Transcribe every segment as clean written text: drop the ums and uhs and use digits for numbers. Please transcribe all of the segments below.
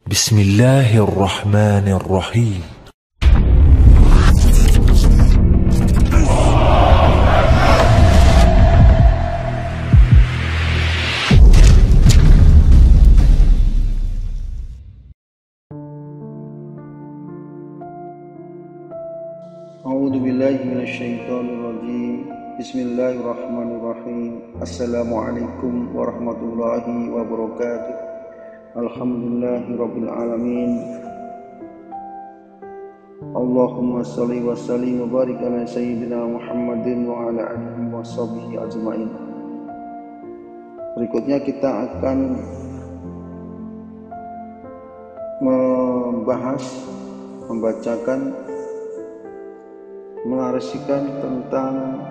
Bismillahirrahmanirrahim. A'udzu billahi minasyaitonir rajim. Bismillahirrahmanirrahim. Assalamualaikum warahmatullahi wabarakatuh. Alhamdulillahirabbil alamin. Allahumma shalli wa sallim wa barik ala sayyidina Muhammadin wa ala alihi wa sahbihi ajmain. Berikutnya kita akan membacakan menarasikan tentang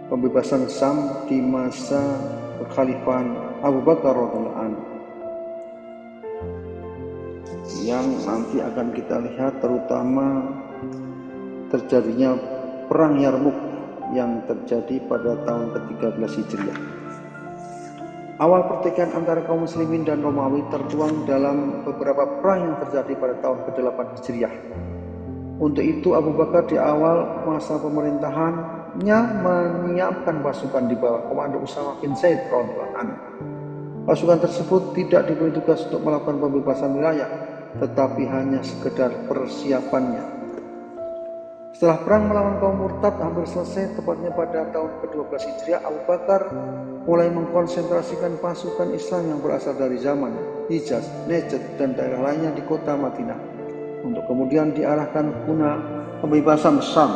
pembebasan Syam di masa kekhalifahan Abu Bakar radhiyallahu anhu, yang nanti akan kita lihat terutama terjadinya perang Yarmuk yang terjadi pada tahun ke-13 Hijriah. Awal pertikaian antara kaum muslimin dan Romawi tertuang dalam beberapa perang yang terjadi pada tahun ke-8 Hijriah. Untuk itu Abu Bakar di awal masa pemerintahannya menyiapkan pasukan di bawah komando Usama bin Zaid radhiyallahu anhu. Pasukan tersebut tidak diberi tugas untuk melakukan pembebasan wilayah, tetapi hanya sekedar persiapannya. Setelah perang melawan kaum murtad hampir selesai, tepatnya pada tahun ke-12 Hijriah, Abu Bakar mulai mengkonsentrasikan pasukan Islam yang berasal dari Yaman, Hijaz, Najd, dan daerah lainnya di kota Madinah, untuk kemudian diarahkan guna pembebasan Syam.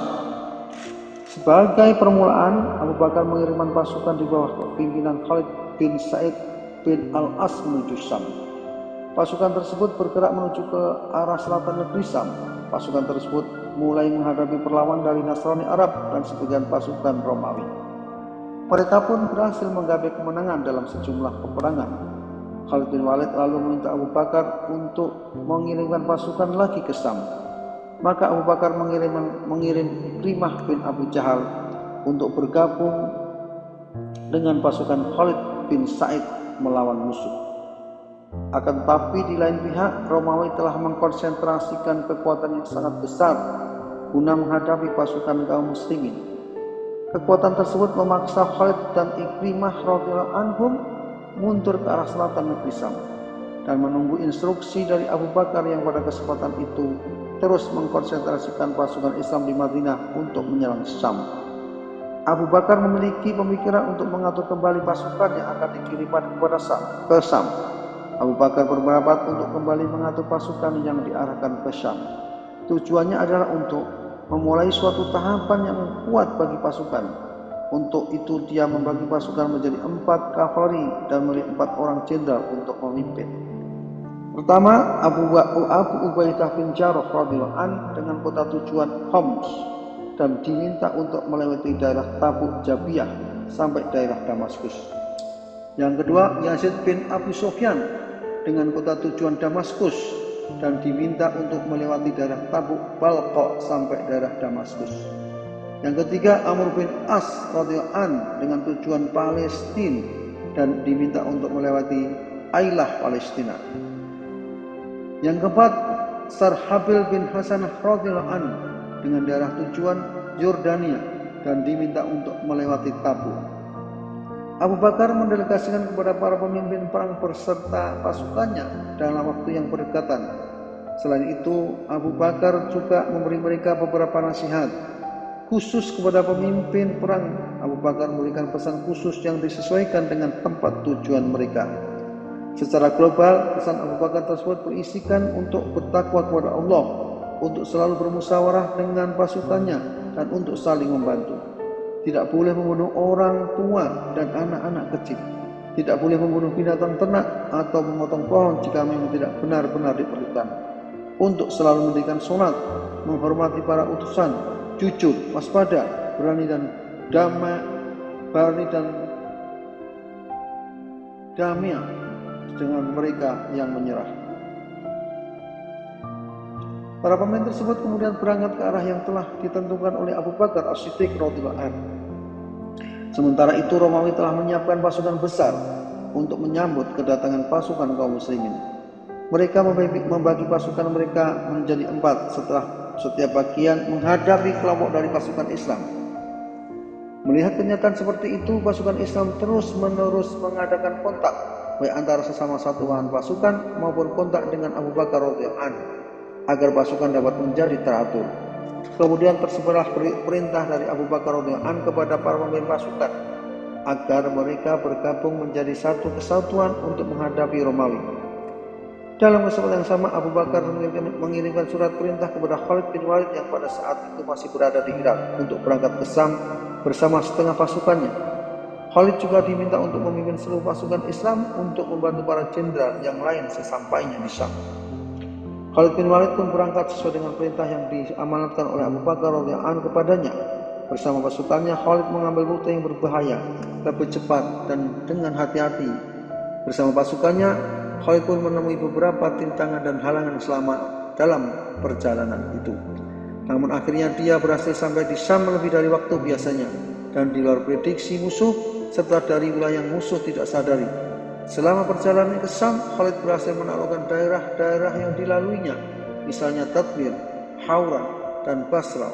Sebagai permulaan, Abu Bakar mengirimkan pasukan di bawah pimpinan Khalid bin Sa'id bin Al-As menuju Syam. Pasukan tersebut bergerak menuju ke arah selatan negeri Syam. Pasukan tersebut mulai menghadapi perlawanan dari Nasrani Arab dan sebagian pasukan Romawi. Mereka pun berhasil menggapai kemenangan dalam sejumlah peperangan. Khalid bin Walid lalu meminta Abu Bakar untuk mengirimkan pasukan lagi ke Syam. Maka Abu Bakar mengirim Ikrimah bin Abu Jahal untuk bergabung dengan pasukan Khalid bin Sa'id melawan musuh. Akan tetapi di lain pihak, Romawi telah mengkonsentrasikan kekuatan yang sangat besar guna menghadapi pasukan kaum muslimin. Kekuatan tersebut memaksa Khalid dan Ikrimah radhiyallahu anhum mundur ke arah selatan negeri Syam dan menunggu instruksi dari Abu Bakar yang pada kesempatan itu terus mengkonsentrasikan pasukan Islam di Madinah untuk menyerang Syam. Abu Bakar memiliki pemikiran untuk mengatur kembali pasukan yang akan dikirimkan ke Syam. Abu Bakar berpendapat untuk kembali mengatur pasukan yang diarahkan ke Syam. Tujuannya adalah untuk memulai suatu tahapan yang kuat bagi pasukan. Untuk itu dia membagi pasukan menjadi 4 kavaleri dan memilih 4 orang jenderal untuk memimpin. Pertama, Abu Ubaidah bin Jarrah radhiyallahu anhu dengan kota tujuan Homs dan diminta untuk melewati daerah Tabuk Jabiyah sampai daerah Damaskus. Yang kedua, Yazid bin Abu Sufyan dengan kota tujuan Damaskus dan diminta untuk melewati daerah Tabuk Balqa sampai daerah Damaskus. Yang ketiga, Amr bin As radhiyallahu anhu dengan tujuan Palestina dan diminta untuk melewati Ailah Palestina. Yang keempat, Sarhabil bin Hasanah radhiyallahu anhu dengan daerah tujuan Yordania dan diminta untuk melewati Tabuk. Abu Bakar mendelegasikan kepada para pemimpin perang berserta pasukannya dalam waktu yang berdekatan. Selain itu, Abu Bakar juga memberi mereka beberapa nasihat. Khusus kepada pemimpin perang, Abu Bakar memberikan pesan khusus yang disesuaikan dengan tempat tujuan mereka. Secara global, pesan Abu Bakar tersebut berisikan untuk bertakwa kepada Allah, untuk selalu bermusyawarah dengan pasukannya, dan untuk saling membantu. Tidak boleh membunuh orang tua dan anak-anak kecil. Tidak boleh membunuh binatang ternak atau memotong pohon jika memang tidak benar-benar diperlukan. Untuk selalu mendirikan sholat, menghormati para utusan, jujur, waspada, berani dan damai dengan mereka yang menyerah. Para pemimpin tersebut kemudian berangkat ke arah yang telah ditentukan oleh Abu Bakar As-Siddiq radhiyallahu anhu. Sementara itu Romawi telah menyiapkan pasukan besar untuk menyambut kedatangan pasukan kaum muslimin. Mereka membagi pasukan mereka menjadi 4 setelah setiap bagian menghadapi kelompok dari pasukan Islam. Melihat kenyataan seperti itu, pasukan Islam terus-menerus mengadakan kontak baik antara sesama satuan pasukan maupun kontak dengan Abu Bakar radhiyallahu anhu agar pasukan dapat menjadi teratur. Kemudian tersebarlah perintah dari Abu Bakar radhiyallahu anhu kepada para pemimpin pasukan agar mereka bergabung menjadi satu kesatuan untuk menghadapi Romawi. Dalam kesempatan yang sama, Abu Bakar mengirimkan surat perintah kepada Khalid bin Walid yang pada saat itu masih berada di Irak untuk berangkat ke Syam bersama setengah pasukannya. Khalid juga diminta untuk memimpin seluruh pasukan Islam untuk membantu para jenderal yang lain sesampainya di Syam. Khalid bin Walid pun berangkat sesuai dengan perintah yang diamanatkan oleh Abu Bakar radhiyallahu anhu kepadanya. Bersama pasukannya, Khalid mengambil rute yang berbahaya, lebih cepat dan dengan hati-hati. Bersama pasukannya, Khalid pun menemui beberapa rintangan dan halangan selama dalam perjalanan itu. Namun akhirnya dia berhasil sampai di Syam lebih dari waktu biasanya dan di luar prediksi musuh serta dari wilayah yang musuh tidak sadari. Selama perjalanan ke Syam, Khalid berhasil menaklukkan daerah-daerah yang dilaluinya, misalnya Tadbir, Hauran, dan Basra.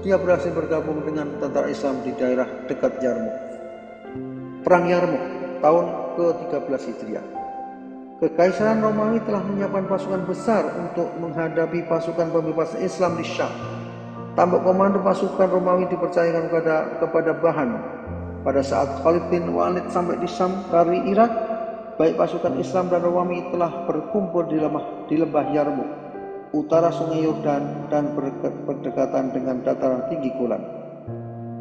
Dia berhasil bergabung dengan tentara Islam di daerah dekat Yarmuk. Perang Yarmuk tahun ke-13 Hijriah. Kekaisaran Romawi telah menyiapkan pasukan besar untuk menghadapi pasukan pembebas Islam di Syam. Tambuk komando pasukan Romawi dipercayakan kepada Bahan. Pada saat Khalid bin Walid sampai di Syam dari Irak, baik pasukan Islam dan Romawi telah berkumpul di lembah Yarmuk, utara Sungai Yordan dan berdekatan dengan dataran tinggi Golan.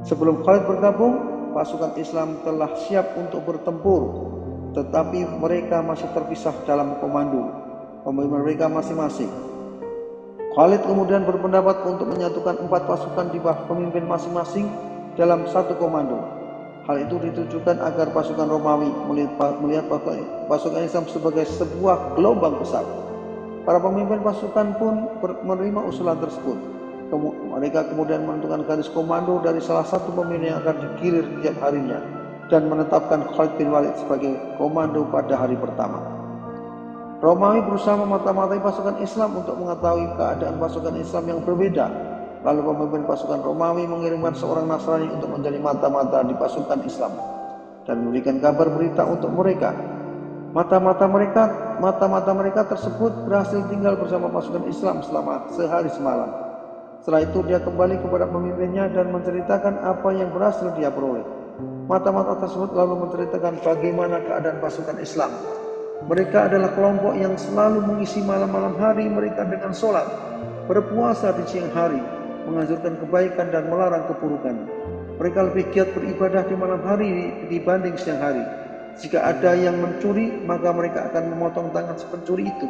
Sebelum Khalid bergabung, pasukan Islam telah siap untuk bertempur, tetapi mereka masih terpisah dalam komando pemimpin mereka masing-masing. Khalid kemudian berpendapat untuk menyatukan 4 pasukan di bawah pemimpin masing-masing dalam satu komando. Hal itu ditujukan agar pasukan Romawi melihat pasukan Islam sebagai sebuah gelombang besar. Para pemimpin pasukan pun menerima usulan tersebut. Mereka kemudian menentukan garis komando dari salah satu pemimpin yang akan digilir tiap harinya dan menetapkan Khalid bin Walid sebagai komando pada hari pertama. Romawi berusaha memata-matai pasukan Islam untuk mengetahui keadaan pasukan Islam yang berbeda. Lalu pemimpin pasukan Romawi mengirimkan seorang Nasrani untuk menjadi mata-mata di pasukan Islam dan memberikan kabar berita untuk mereka. Mata-mata mereka tersebut berhasil tinggal bersama pasukan Islam selama sehari semalam. Setelah itu dia kembali kepada pemimpinnya dan menceritakan apa yang berhasil dia peroleh. Mata-mata tersebut lalu menceritakan bagaimana keadaan pasukan Islam. Mereka adalah kelompok yang selalu mengisi malam-malam hari mereka dengan sholat, berpuasa di siang hari, menganjurkan kebaikan dan melarang keburukan. Mereka lebih giat beribadah di malam hari dibanding siang hari. Jika ada yang mencuri, maka mereka akan memotong tangan si pencuri itu.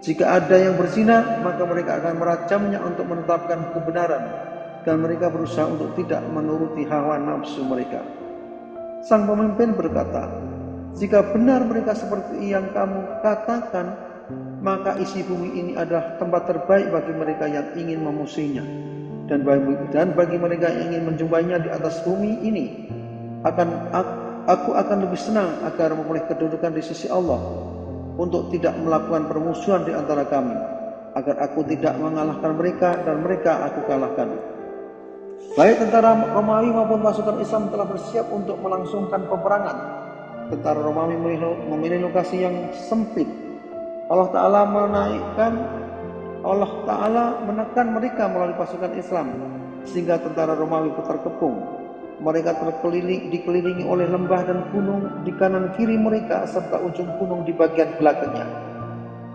Jika ada yang berzina, maka mereka akan merajamnya untuk menetapkan kebenaran, dan mereka berusaha untuk tidak menuruti hawa nafsu mereka. Sang pemimpin berkata, "Jika benar mereka seperti yang kamu katakan, maka isi bumi ini adalah tempat terbaik bagi mereka yang ingin memusuhinya. Dan bagi mereka yang ingin menjumpainya di atas bumi ini, aku akan lebih senang agar memperoleh kedudukan di sisi Allah untuk tidak melakukan permusuhan di antara kami, agar aku tidak mengalahkan mereka dan mereka aku kalahkan." Baik tentara Romawi maupun pasukan Islam telah bersiap untuk melangsungkan peperangan. Tentara Romawi memilih lokasi yang sempit. Allah Ta'ala menekan mereka melalui pasukan Islam, sehingga tentara Romawi terkepung. Mereka dikelilingi oleh lembah dan gunung di kanan kiri mereka, serta ujung gunung di bagian belakangnya.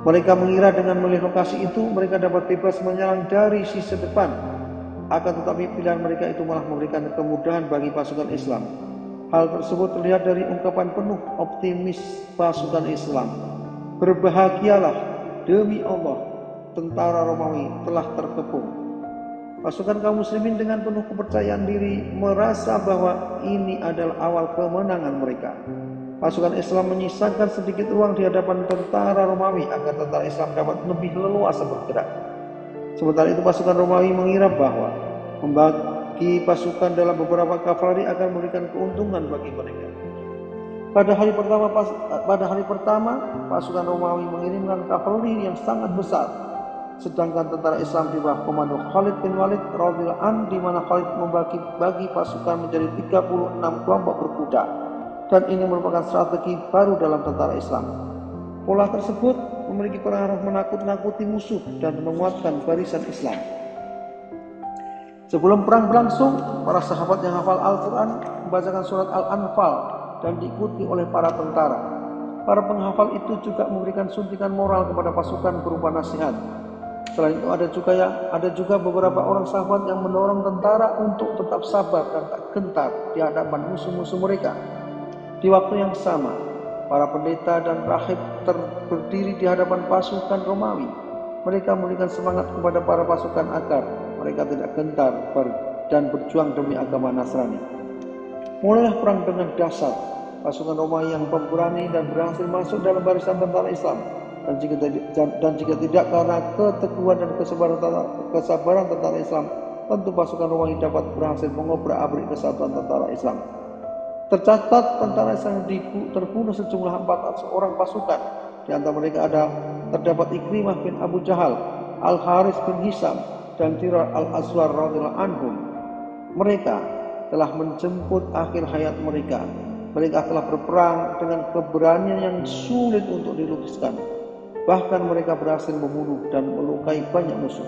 Mereka mengira dengan memilih lokasi itu, mereka dapat bebas menyerang dari sisi depan. Akan tetapi pilihan mereka itu malah memberikan kemudahan bagi pasukan Islam. Hal tersebut terlihat dari ungkapan penuh optimis pasukan Islam. "Berbahagialah, demi Allah, tentara Romawi telah terkepung." Pasukan kaum muslimin dengan penuh kepercayaan diri merasa bahwa ini adalah awal kemenangan mereka. Pasukan Islam menyisakan sedikit ruang di hadapan tentara Romawi agar tentara Islam dapat lebih leluasa bergerak. Sementara itu pasukan Romawi mengira bahwa membagi pasukan dalam beberapa kavaleri akan memberikan keuntungan bagi mereka. Pada hari pertama pasukan Romawi mengirimkan kavaleri yang sangat besar, sedangkan tentara Islam di bawah komando Khalid bin Walid radhiyallahu anhu, di mana Khalid membagi pasukan menjadi 36 kelompok berkuda, dan ini merupakan strategi baru dalam tentara Islam. Pola tersebut memiliki pengaruh menakut-nakuti musuh dan menguatkan barisan Islam. Sebelum perang berlangsung, para sahabat yang hafal Al-Quran membacakan surat Al-Anfal dan diikuti oleh para tentara. Para penghafal itu juga memberikan suntikan moral kepada pasukan berupa nasihat. Selain itu ada juga beberapa orang sahabat yang mendorong tentara untuk tetap sabar dan tak gentar di hadapan musuh-musuh mereka. Di waktu yang sama, para pendeta dan rahib berdiri di hadapan pasukan Romawi. Mereka memberikan semangat kepada para pasukan agar mereka tidak gentar dan berjuang demi agama Nasrani. Mulailah perang dengan dahsyat. Pasukan Romawi yang pemberani dan berhasil masuk dalam barisan tentara Islam, dan jika tidak karena keteguhan dan kesabaran tentara Islam, tentu pasukan Romawi dapat berhasil mengobrak-abrik kesatuan tentara Islam. Tercatat tentara Islam terbunuh sejumlah 400 orang pasukan. Di antara mereka terdapat Ikrimah bin Abu Jahal, Al-Haris bin Hisam, dan Tirar al-Aswar radhiyallahu anhum. Mereka telah menjemput akhir hayat mereka. Mereka telah berperang dengan keberanian yang sulit untuk dilukiskan. Bahkan mereka berhasil membunuh dan melukai banyak musuh.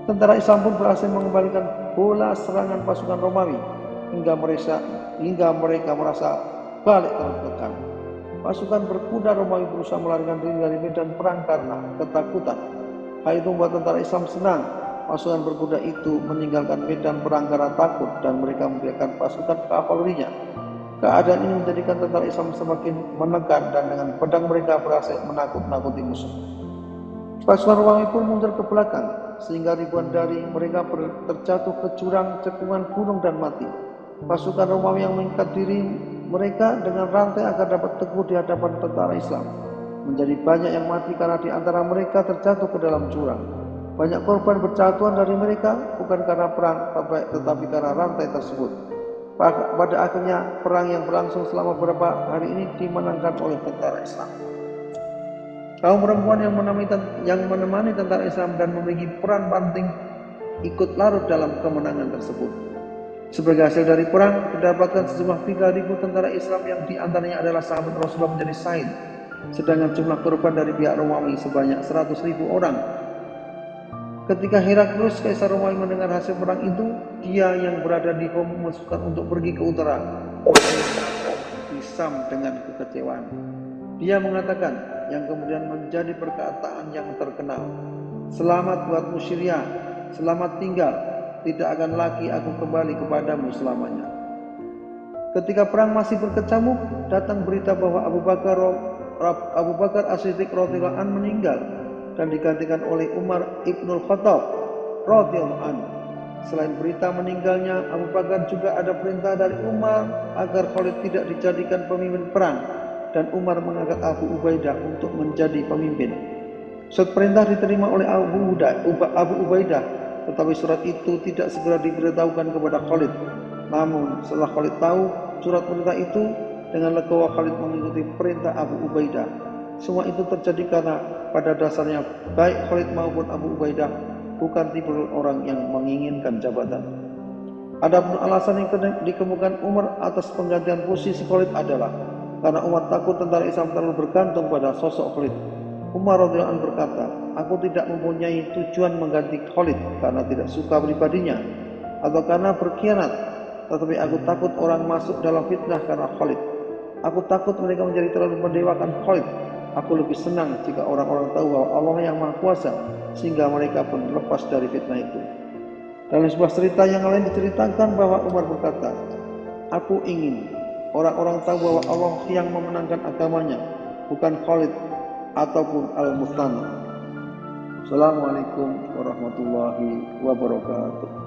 Tentara Islam pun berhasil mengembalikan bola serangan pasukan Romawi hingga mereka merasa balik tertekan. Pasukan berkuda Romawi berusaha melarikan diri dari medan perang karena ketakutan. Hal itu membuat tentara Islam senang. Pasukan berkuda itu meninggalkan medan perang karena takut, dan mereka membiarkan pasukan kavalerinya. Keadaan ini menjadikan tentara Islam semakin menekan, dan dengan pedang mereka berhasil menakut-nakuti musuh. Pasukan Romawi pun mundur ke belakang, sehingga ribuan dari mereka terjatuh ke jurang, cekungan gunung dan mati. Pasukan Romawi yang mengikat diri mereka dengan rantai agar dapat teguh di hadapan tentara Islam. Menjadi banyak yang mati karena di antara mereka terjatuh ke dalam jurang. Banyak korban berjatuhan dari mereka bukan karena perang, tetapi karena rantai tersebut. Pada akhirnya perang yang berlangsung selama beberapa hari ini dimenangkan oleh tentara Islam. Kaum perempuan yang menemani tentara Islam dan memiliki peran penting ikut larut dalam kemenangan tersebut. Sebagai hasil dari perang, didapatkan sejumlah 3.000 tentara Islam yang diantaranya adalah sahabat Rasulullah menjadi syahid, sedangkan jumlah korban dari pihak Romawi sebanyak 100.000 orang. Ketika Heraklius, kaisar Romawi, mendengar hasil perang itu, dia yang berada di Rom memutuskan untuk pergi ke utara. Hisam dengan kekecewaan. Dia mengatakan, yang kemudian menjadi perkataan yang terkenal, "Selamat buatmu Syria, selamat tinggal, tidak akan lagi aku kembali kepadamu selamanya." Ketika perang masih berkecamuk, datang berita bahwa Abu Bakar As-Siddiq radhiyallahu anhu meninggal dan digantikan oleh Umar ibnul Khattab radhiyallahu anhu. Selain berita meninggalnya Abu Bakar, juga ada perintah dari Umar agar Khalid tidak dijadikan pemimpin perang, dan Umar mengangkat Abu Ubaidah untuk menjadi pemimpin. Surat perintah diterima oleh Abu Ubaidah, tetapi surat itu tidak segera diberitahukan kepada Khalid. Namun setelah Khalid tahu surat perintah itu, dengan legowo Khalid mengikuti perintah Abu Ubaidah. Semua itu terjadi karena pada dasarnya baik Khalid maupun Abu Ubaidah bukan tipe orang yang menginginkan jabatan. Adapun alasan yang dikemukakan Umar atas penggantian posisi Khalid adalah karena Umar takut tentara Islam terlalu bergantung pada sosok Khalid. Umar radhiyallahu anhu berkata, "Aku tidak mempunyai tujuan mengganti Khalid karena tidak suka pribadinya atau karena berkhianat, tetapi aku takut orang masuk dalam fitnah karena Khalid. Aku takut mereka menjadi terlalu mendewakan Khalid. Aku lebih senang jika orang-orang tahu bahwa Allah yang Maha Kuasa, sehingga mereka pun lepas dari fitnah itu." Dalam sebuah cerita yang lain diceritakan bahwa Umar berkata, "Aku ingin orang-orang tahu bahwa Allah yang memenangkan agamanya, bukan Khalid ataupun Al-Mustana." Assalamualaikum warahmatullahi wabarakatuh.